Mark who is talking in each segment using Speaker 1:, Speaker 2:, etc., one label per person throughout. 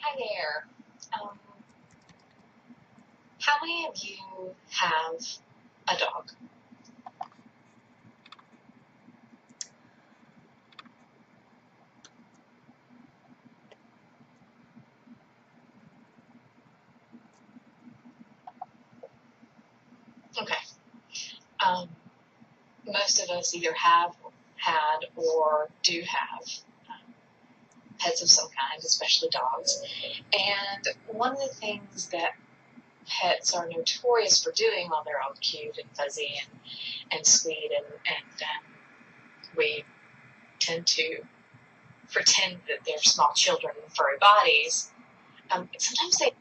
Speaker 1: Hi there. Um, how many of you have a dog? Okay. Um, most of us either have had or do have pets of some kind, especially dogs. And one of the things that pets are notorious for doing while they're all cute and fuzzy and sweet, and we tend to pretend that they're small children with furry bodies, sometimes they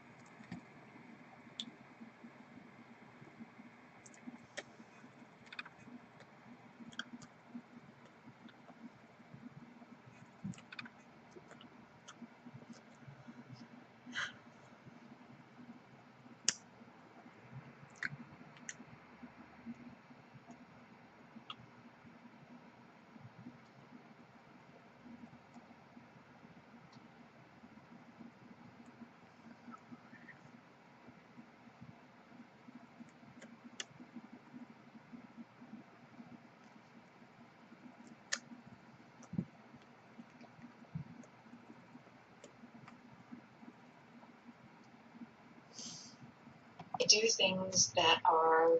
Speaker 1: do things that are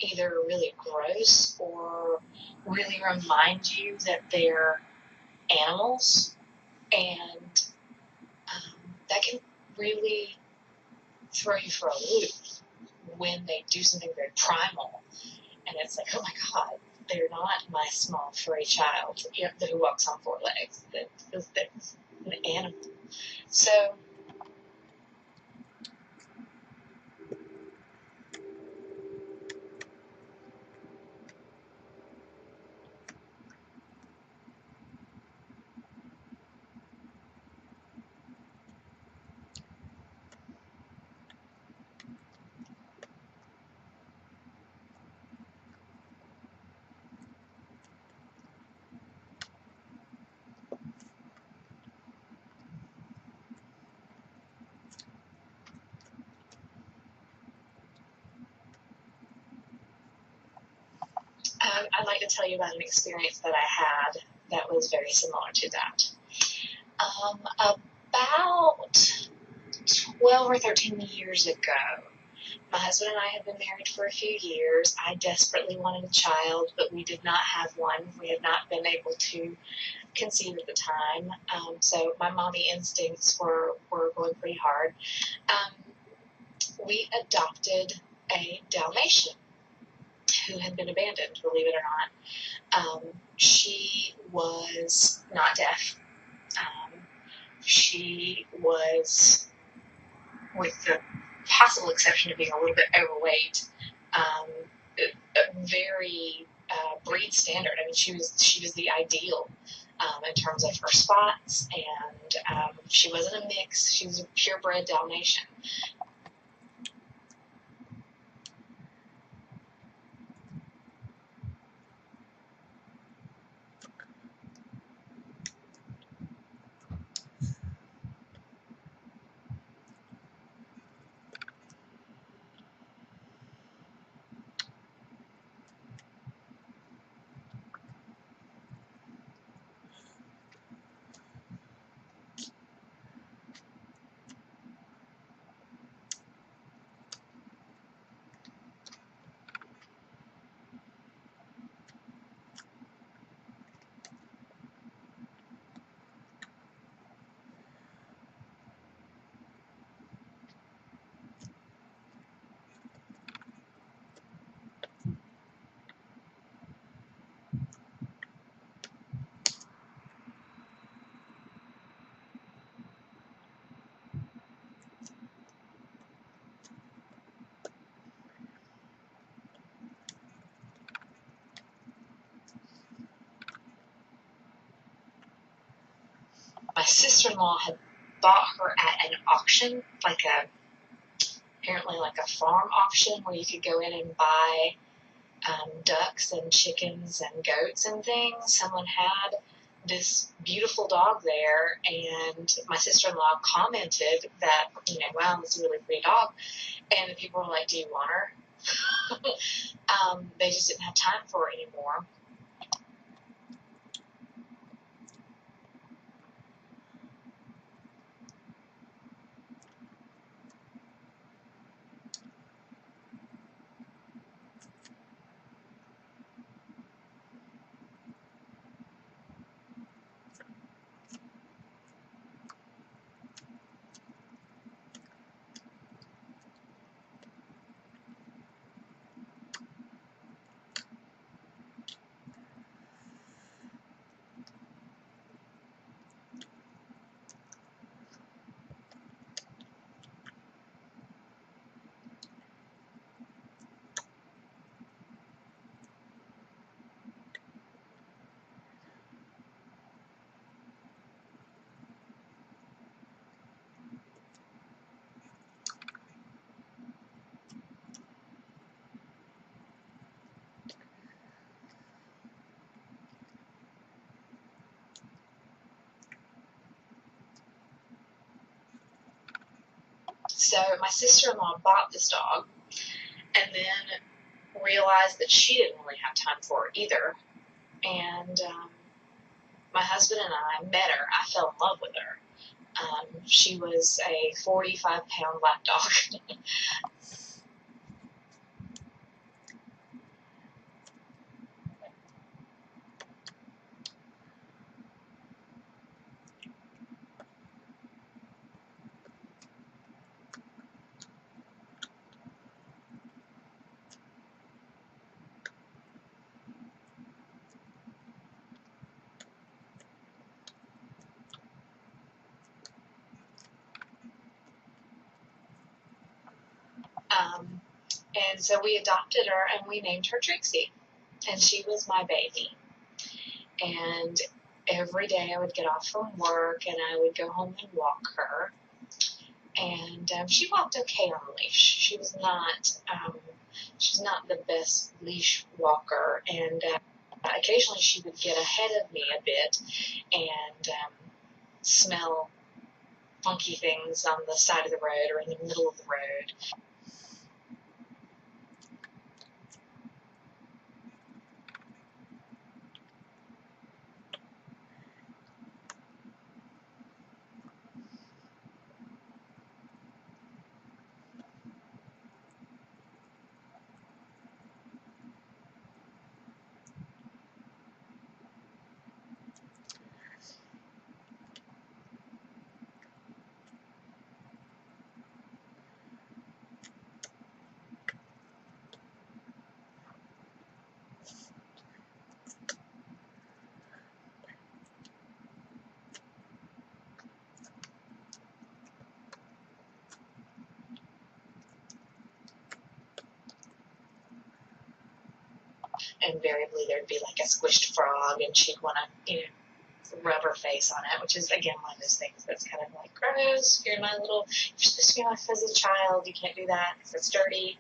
Speaker 1: either really gross or really remind you that they're animals, and that can really throw you for a loop when they do something very primal, and it's like, oh my god, they're not my small furry child who walks on four legs. That's an animal. So I'd like to tell you about an experience that I had that was very similar to that. About 12 or 13 years ago, my husband and I had been married for a few years. I desperately wanted a child, but we did not have one. We had not been able to conceive at the time. So my mommy instincts were going pretty hard. We adopted a Dalmatian who had been abandoned, believe it or not. She was not deaf. She was, with the possible exception of being a little bit overweight, very breed standard. I mean, she was the ideal in terms of her spots, and she wasn't a mix. She was a purebred Dalmatian. My sister-in-law had bought her at an auction, apparently like a farm auction where you could go in and buy ducks and chickens and goats and things. Someone had this beautiful dog there, and my sister-in-law commented that, wow, this is a really pretty dog. And the people were like, do you want her? They just didn't have time for her anymore. So my sister-in-law bought this dog and then realized that she didn't really have time for it either. And my husband and I met her. I fell in love with her. She was a 45-pound lap dog. And so we adopted her and we named her Trixie. And she was my baby. And every day I would get off from work and I would go home and walk her. And she walked okay on a leash. She's not the best leash walker. And occasionally she would get ahead of me a bit and smell funky things on the side of the road or in the middle of the road. Invariably there'd be like a squished frog and she'd want to, rub her face on it, which is, again, one of those things that's kind of like, gross, you're supposed to be my fuzzy child, you can't do that because it's dirty.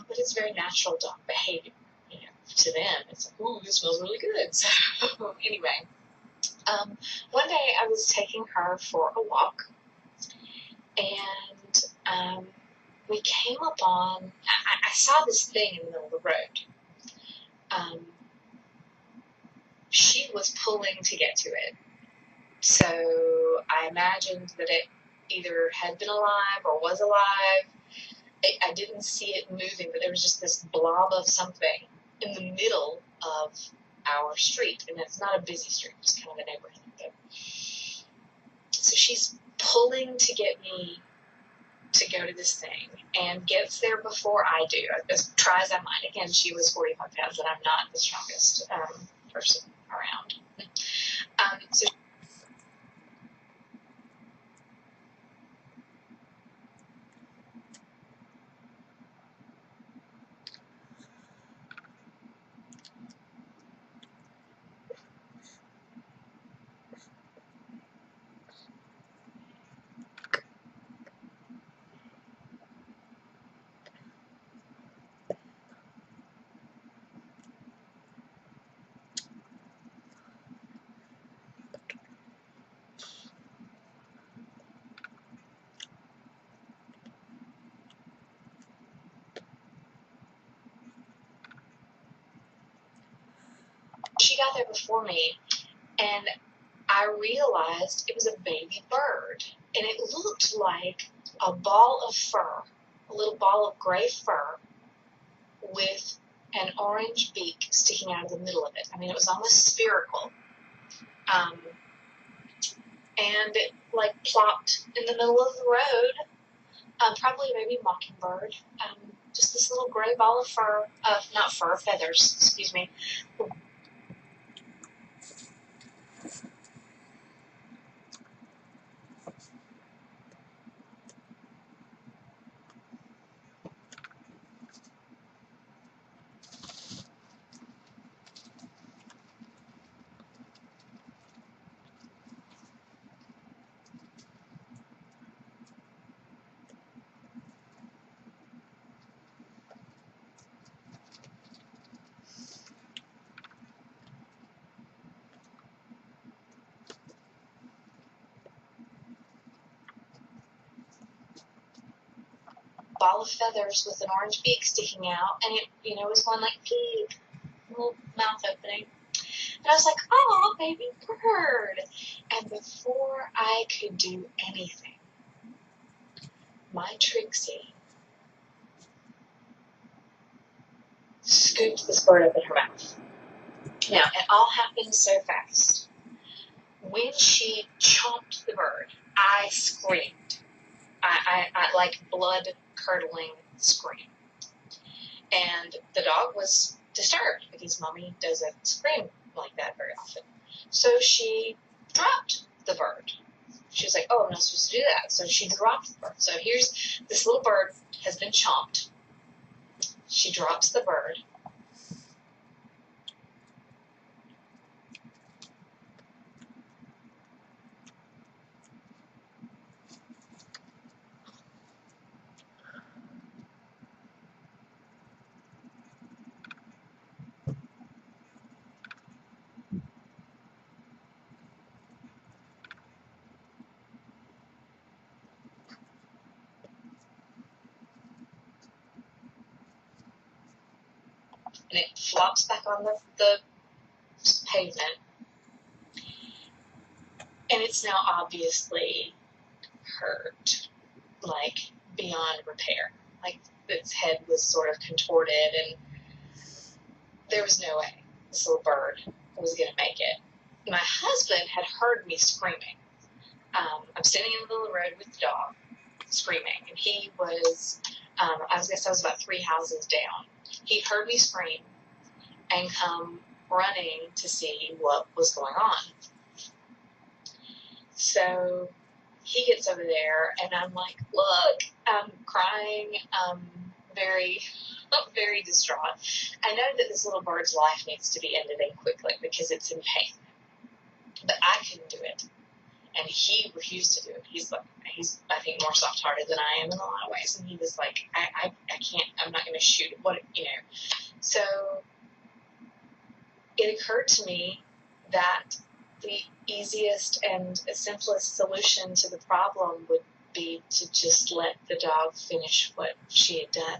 Speaker 1: But it's very natural dog behavior. To them, it's like, ooh, this smells really good. So anyway, one day I was taking her for a walk, and we came upon, I saw this thing in the middle of the road. She was pulling to get to it. So I imagined that it either had been alive or was alive. I didn't see it moving, but there was just this blob of something in the middle of our street. And it's not a busy street, just kind of a neighborhood. So she's pulling to get me to go to this thing and gets there before I do, as try as I might. Again, she was 45 pounds and I'm not the strongest person around. So she got there before me, and I realized it was a baby bird, and it looked like a ball of fur, a little ball of gray fur with an orange beak sticking out of the middle of it. I mean, it was almost spherical. And it like plopped in the middle of the road, probably a baby mockingbird. Just this little gray ball of fur, not fur, feathers, excuse me. Ball of feathers with an orange beak sticking out, and it, was going like peep, little mouth opening. And I was like, oh, baby bird. And before I could do anything, my Trixie scooped this bird up in her mouth. Now, it all happened so fast. When she chomped the bird, I screamed. I like blood-curdling scream. And the dog was disturbed because Mommy doesn't scream like that very often. So she dropped the bird. She was like, oh, I'm not supposed to do that. So she dropped the bird. So here's this little bird has been chomped. She drops the bird. And it flops back on the pavement. And it's now obviously hurt, like beyond repair. Like its head was sort of contorted, and there was no way this little bird was going to make it. My husband had heard me screaming. I'm sitting in the middle of the road with the dog, screaming, and he was, I guess I was about 3 houses down. He heard me scream and come running to see what was going on. So he gets over there, and I'm like, look, I'm crying, very, very distraught. I know that this little bird's life needs to be ended quickly because it's in pain. But I couldn't do it. And he refused to do it. He's, I think, more soft-hearted than I am in a lot of ways. And he was like, I can't, I'm not going to shoot it. What, So it occurred to me that the easiest and simplest solution to the problem would be to just let the dog finish what she had done.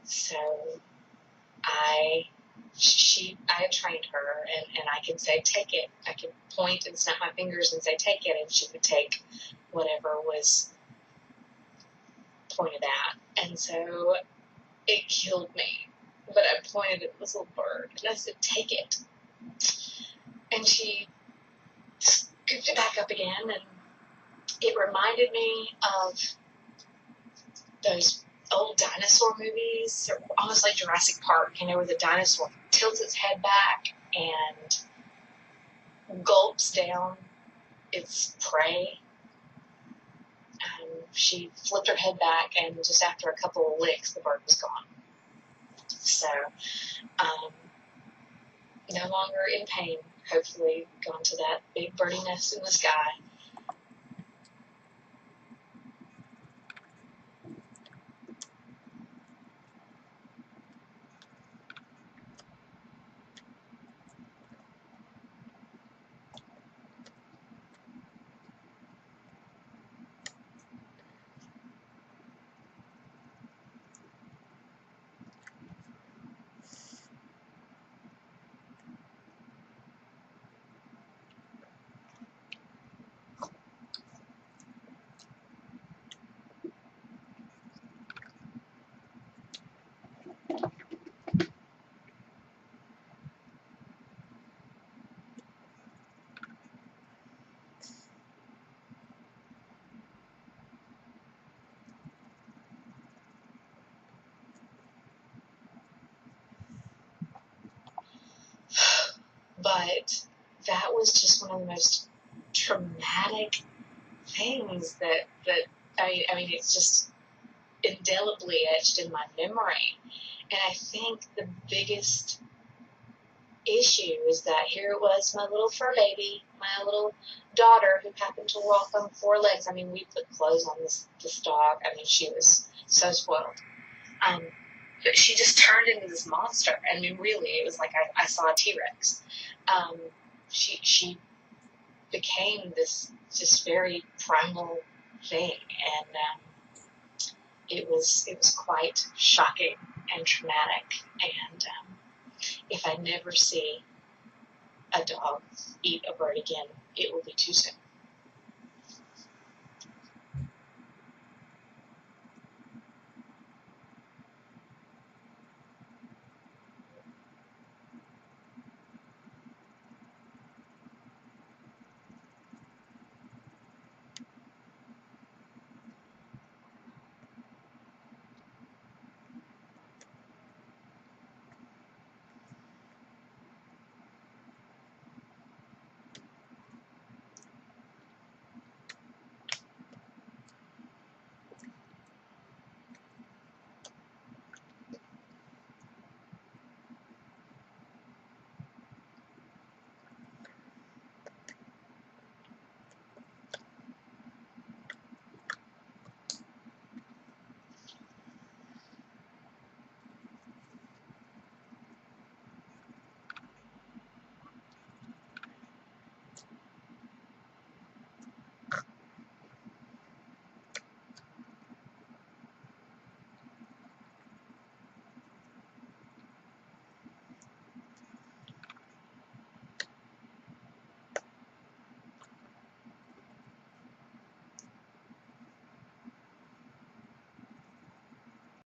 Speaker 1: So I had trained her, and I could say, take it. I could point and snap my fingers and say, take it, and she would take whatever was pointed at. And so it killed me. But I pointed at this little bird, and I said, take it. And she scooped it back up again, and it reminded me of those old dinosaur movies, almost like Jurassic Park, where the dinosaur tilts its head back and gulps down its prey. She flipped her head back, and just after a couple of licks, the bird was gone. So, no longer in pain, hopefully gone to that big birdie nest in the sky. But that was just one of the most traumatic things that I mean, it's just indelibly etched in my memory. And I think the biggest issue is that here it was, my little fur baby, my little daughter who happened to walk on 4 legs. I mean, we put clothes on this dog. I mean, she was so spoiled. But she just turned into this monster. I mean, really, it was like I saw a T-Rex. She became this just very primal thing, and it was quite shocking and traumatic. And if I never see a dog eat a bird again, it will be too soon.